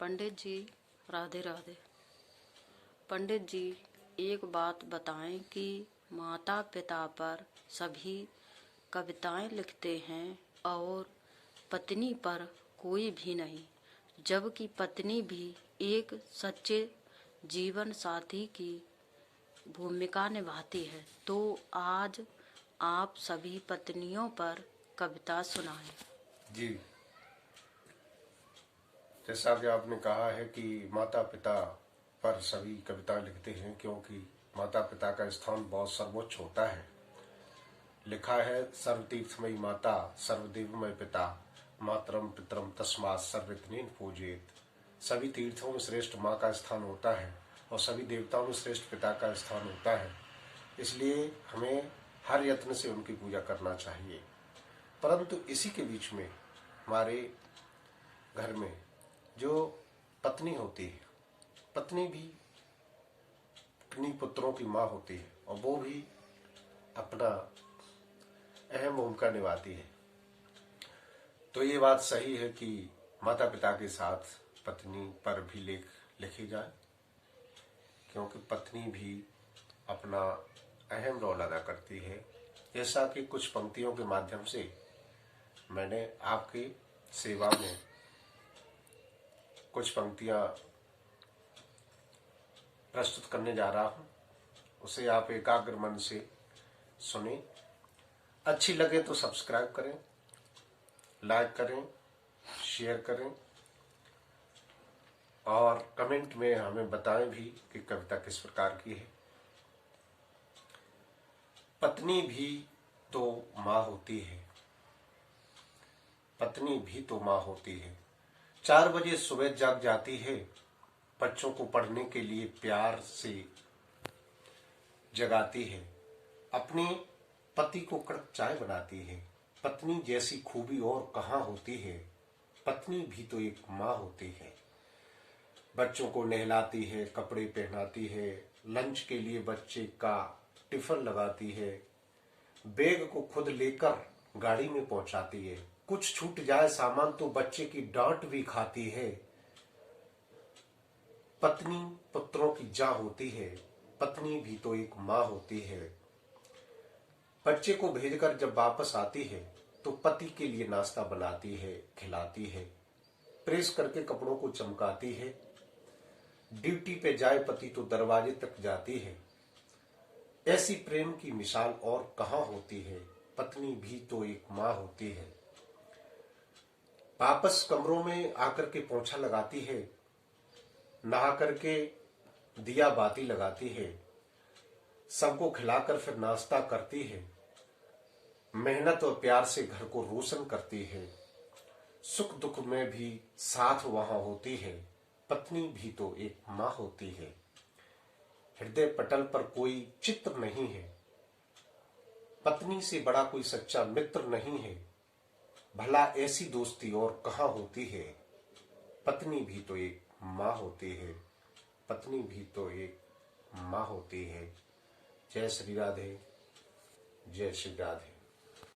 पंडित जी, राधे राधे। पंडित जी, एक बात बताएं कि माता पिता पर सभी कविताएं लिखते हैं और पत्नी पर कोई भी नहीं, जबकि पत्नी भी एक सच्चे जीवन साथी की भूमिका निभाती है। तो आज आप सभी पत्नियों पर कविता सुनाएं। जी, जैसा कि आपने कहा है कि माता पिता पर सभी कविता लिखते हैं, क्योंकि माता पिता का स्थान बहुत सर्वोच्च होता है। लिखा है, सर्वतीर्थमयी माता सर्वदेवमय पिता मातरम पितरम तस्मात् सर्वज्ञेन पूजेत। सभी तीर्थों में श्रेष्ठ माँ का स्थान होता है और सभी देवताओं में श्रेष्ठ पिता का स्थान होता है। इसलिए हमें हर यत्न से उनकी पूजा करना चाहिए। परंतु इसी के बीच में हमारे घर में जो पत्नी होती है, पत्नी भी अपनी पुत्रों की माँ होती है और वो भी अपना अहम भूमिका निभाती है। तो ये बात सही है कि माता पिता के साथ पत्नी पर भी लेख लिखे जाए, क्योंकि पत्नी भी अपना अहम रोल अदा करती है। जैसा कि कुछ पंक्तियों के माध्यम से मैंने आपकी सेवा में कुछ पंक्तियां प्रस्तुत करने जा रहा हूं, उसे आप एकाग्र मन से सुने। अच्छी लगे तो सब्सक्राइब करें, लाइक करें, शेयर करें और कमेंट में हमें बताएं भी कि कविता किस प्रकार की है। पत्नी भी तो माँ होती है, पत्नी भी तो माँ होती है। 4 बजे सुबह जाग जाती है, बच्चों को पढ़ने के लिए प्यार से जगाती है। अपने पति को कड़क चाय बनाती है। पत्नी जैसी खूबी और कहाँ होती है। पत्नी भी तो एक माँ होती है। बच्चों को नहलाती है, कपड़े पहनाती है, लंच के लिए बच्चे का टिफिन लगाती है, बैग को खुद लेकर गाड़ी में पहुंचाती है। कुछ छूट जाए सामान तो बच्चे की डांट भी खाती है। पत्नी पुत्रों की जान होती है, पत्नी भी तो एक माँ होती है। बच्चे को भेजकर जब वापस आती है तो पति के लिए नाश्ता बनाती है, खिलाती है, प्रेस करके कपड़ों को चमकाती है। ड्यूटी पे जाए पति तो दरवाजे तक जाती है। ऐसी प्रेम की मिसाल और कहाँ होती है। पत्नी भी तो एक माँ होती है। वापस कमरों में आकर के पोंछा लगाती है, नहा करके दिया बाती लगाती है, सबको खिलाकर फिर नाश्ता करती है, मेहनत और प्यार से घर को रोशन करती है। सुख दुख में भी साथ वहां होती है। पत्नी भी तो एक माँ होती है। हृदय पटल पर कोई चित्र नहीं है, पत्नी से बड़ा कोई सच्चा मित्र नहीं है। भला ऐसी दोस्ती और कहाँ होती है। पत्नी भी तो एक माँ होती है, पत्नी भी तो एक माँ होती है। जय श्री राधे, जय श्री राधे।